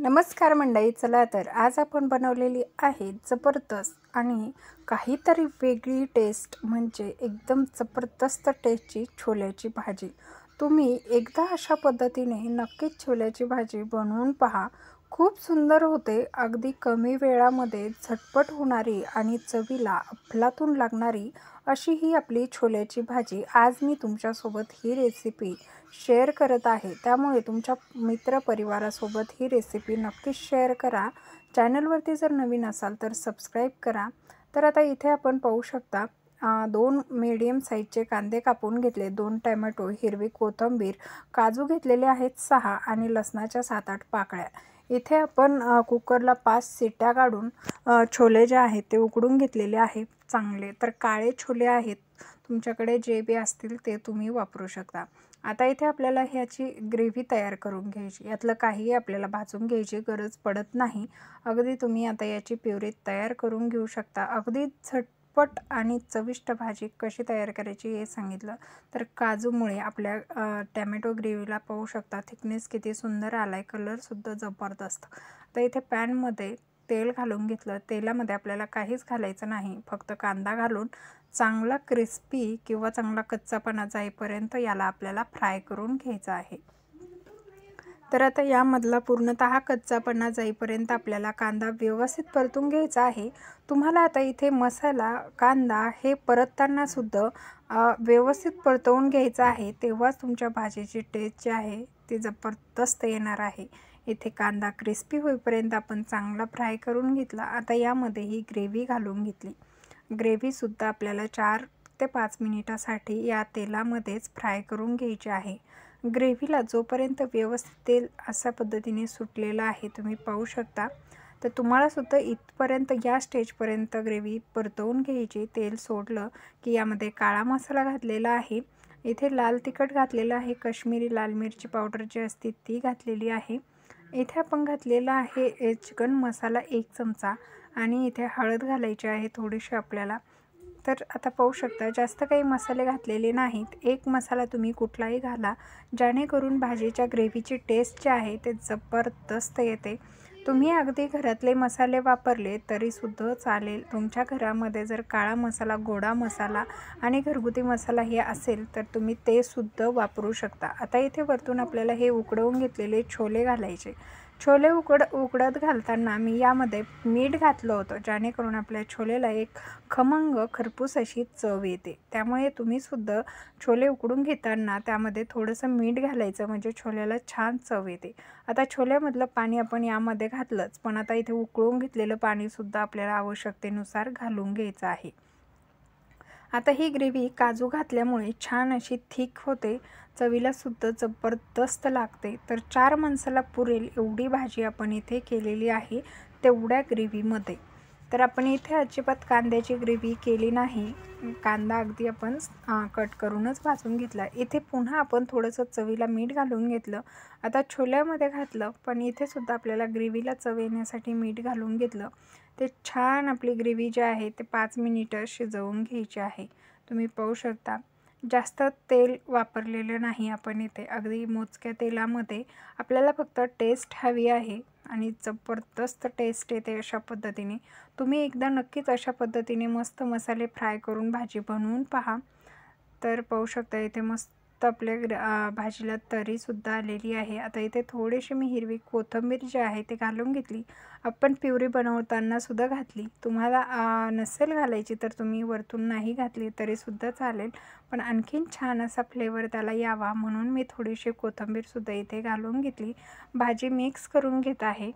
नमस्कार मंडळी, चला तर आज आपण बनवलेली आहे जबरदस्त आणि काहीतरी वेगळी टेस्ट म्हणजे एकदम जबरदस्त टेस्टची छोल्याची भाजी। तुम्ही एकदा अशा पद्धतीने नक्कीच छोल्याची भाजी बनवून पहा। खूप सुंदर होते, अगदी कमी वेळामध्ये झटपट होणारी आणि चवीला अफलातून लागणारी अशी ही आपली छोल्याची भाजी। आज मी तुमच्यासोबत ही रेसिपी शेअर करत आहे, त्यामुळे तुमच्या मित्रपरिवारासोबत ही रेसिपी नक्कीच शेअर करा। चॅनलवरती जर नवीन असाल तर सबस्क्राईब करा। तर आता इथे आपण पाहू शकता, 2 मीडियम साईजचे कांदे कापून घेतले, 2 टोमॅटो, हिरवी कोथिंबीर, काजू घेतलेले आहेत 6 आणि लसणाच्या 7-8 पाकळ्या। इथे आपण कुकरला 5 शिट्ट्या काढून छोले जे आहेत ते उकडून घेतलेले आहेत चांगले। तर काळे छोले आहेत, तुमच्याकडे जे बी असतील ते तुम्ही वापरू शकता। आता इथे आपल्याला ह्याची ग्रेव्ही तयार करून घ्यायची, यातलं काही आपल्याला भाजून घ्यायची गरज पडत नाही। अगदी तुम्ही आता याची प्युरी तयार करून घेऊ शकता। अगदी झटपट आणि चविष्ट भाजी कशी तयार करायची हे सांगितलं। तर काजूमुळे आपल्या टोमॅटो ग्रेव्हीला पाहू शकता थिकनेस किती सुंदर आलाय, कलरसुद्धा जबरदस्त। तर इथे पॅनमध्ये तेल घालून घेतलं, तेलामध्ये आपल्याला काहीच घालायचं नाही, फक्त कांदा घालून चांगला क्रिस्पी किंवा चांगला कच्चापणा जाईपर्यंत याला आपल्याला फ्राय करून घ्यायचा आहे। तर आता यामधला पूर्णतः कच्चापणा जाईपर्यंत आपल्याला कांदा व्यवस्थित परतून घ्यायचा आहे। तुम्हाला आता इथे मसाला कांदा हे परतताना सुद्धा व्यवस्थित परतवून घ्यायचा आहे, तेव्हाच तुमच्या भाजीची टेस्ट जी आहे ती जबरदस्त येणार आहे। इथे कांदा क्रिस्पी होईपर्यंत आपण चांगला फ्राय करून घेतला। आता यामध्ये ही ग्रेव्ही घालून घेतली। ग्रेव्हीसुद्धा आपल्याला 4 ते 5 मिनिटासाठी या तेलामध्येच फ्राय करून घ्यायची आहे। ग्रेव्हीला जोपर्यंत व्यवस्थित तेल अशा पद्धतीने सुटलेलं आहे तुम्ही पाहू शकता, तर तुम्हालासुद्धा इथपर्यंत या स्टेजपर्यंत ग्रेव्ही परतवून घ्यायची। तेल सोडलं की यामध्ये काळा मसाला घातलेला आहे, इथे लाल तिखट घातलेलं आहे, काश्मीरी लाल मिरची पावडर जी असते ती घातलेली आहे, इथे आपण घातलेला आहे चिकन मसाला 1 चमचा आणि इथे हळद घालायची आहे थोडीशी आपल्याला। तर आता पाहू शकता जास्त काही मसाले घातलेले नाहीत, एक मसाला तुम्ही कुठलाही घाला, जेणेकरून भाजीच्या ग्रेव्हीची टेस्ट जी आहे ते जबरदस्त येते। तुम्ही अगदी घरातले मसाले वापरले तरीसुद्धा चालेल। तुमच्या घरामध्ये जर काळा मसाला, गोडा मसाला आणि घरगुती मसाला हे असेल तर तुम्ही ते सुद्धा वापरू शकता। आता इथे वरतून आपल्याला हे उकडवून घेतलेले छोले घालायचे। छोले उकडत घालताना मी यामध्ये मीठ घातलं होतं, जेणेकरून आपल्या छोलेला एक खमंग खरपूस अशी चव येते। त्यामुळे तुम्हीसुद्धा छोले उकडून घेताना त्यामध्ये थोडंसं मीठ घालायचं, म्हणजे छोल्याला छान चव येते। आता छोल्यामधलं पाणी आपण यामध्ये घातलंच, पण आता इथे उकळून घेतलेलं पाणीसुद्धा आपल्याला आवश्यकतेनुसार घालून घ्यायचं आहे। आता ही ग्रेव्ही काजू घातल्यामुळे छान अशी थिक होते, चवीलासुद्धा जबरदस्त लागते। तर 4 माणसाला पुरेल एवढी भाजी आपण इथे केलेली आहे तेवढ्या ग्रेव्हीमध्ये। तर आपण इथे अजिबात कांद्याची ग्रेव्ही केली नाही, कांदा अगदी आपण कट करूनच भाजून घेतला। इथे पुन्हा आपण थोडंसं चवीला मीठ घालून घेतलं, आता छोल्यामध्ये घातलं, पण इथे सुद्धा आपल्याला ग्रेव्हीला चव येण्यासाठी मीठ घालून घेतलं। ते छान आपली ग्रेव्ही जी आहे ते 5 मिनिटं शिजवून घ्यायची आहे। तुम्ही पाहू शकता जास्त तेल वापरलेलं नाही आपण इथे, अगदी मोजक्या तेलामध्ये आपल्याला फक्त टेस्ट हवी आहे आणि जबरदस्त टेस्ट येते अशा पद्धतीने। तुम्ही एकदा नक्कीच अशा पद्धतीने मस्त मसाले फ्राय करून भाजी बनवून पहा। तर पाहू शकता इथे मस्त आपल्या भाजीला तरीसुद्धा आलेली आहे। आता इथे थोडीशी मी हिरवी कोथिंबीर जी आहे ते घालून घेतली, आपण प्युरी बनवताना सुद्धा घातली। तुम्हाला नसेल घालायची तर तुम्ही वरतून नाही घातली तरीसुद्धा चालेल, पण आणखीन छान असा फ्लेवर त्याला यावा म्हणून मी थोडीशी कोथिंबीरसुद्धा इथे घालून घेतली। भाजी मिक्स करून घेत आहे,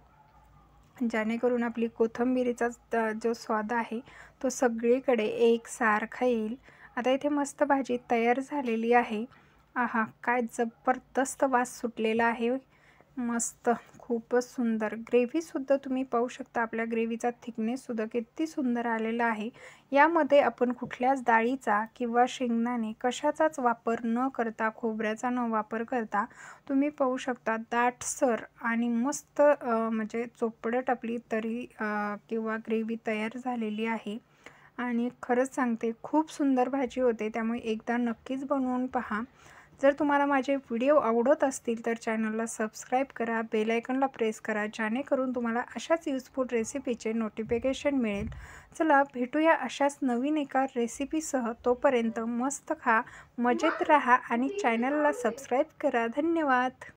जेणेकरून आपली कोथिंबीरीचा जो स्वाद आहे तो सगळीकडे एकसारखा येईल। आता इथे मस्त भाजी तयार झालेली आहे। आहा, काय जबरदस्त वास सुटलेला आहे, मस्त खूपच सुंदर। ग्रेव्हीसुद्धा तुम्ही पाहू शकता, आपल्या ग्रेव्हीचा थिकनेससुद्धा किती सुंदर आलेला आहे। यामध्ये आपण कुठल्याच डाळीचा किंवा शेंगदाणे कशाचाच वापर न करता, खोबऱ्याचा न वापर करता तुम्ही पाहू शकता दाटसर आणि मस्त म्हणजे चोपडट आपली तरी किंवा ग्रेव्ही तयार झालेली आहे। आणि खरंच सांगते खूप सुंदर भाजी होते, त्यामुळे एकदा नक्कीच बनवून पहा। जर तुम्हाला माझे व्हिडिओ आवडत असतील तर चॅनलला सबस्क्राईब करा, बेल आयकॉनला प्रेस करा, जेणेकरून तुम्हाला अशाच यूजफुल रेसिपीचे नोटिफिकेशन मिळेल. चला भेटूया अशाच नवीन एका रेसिपीसह. तोपर्यंत मस्त खा, मजेत राहा आणि चॅनलला सबस्क्राईब करा. धन्यवाद.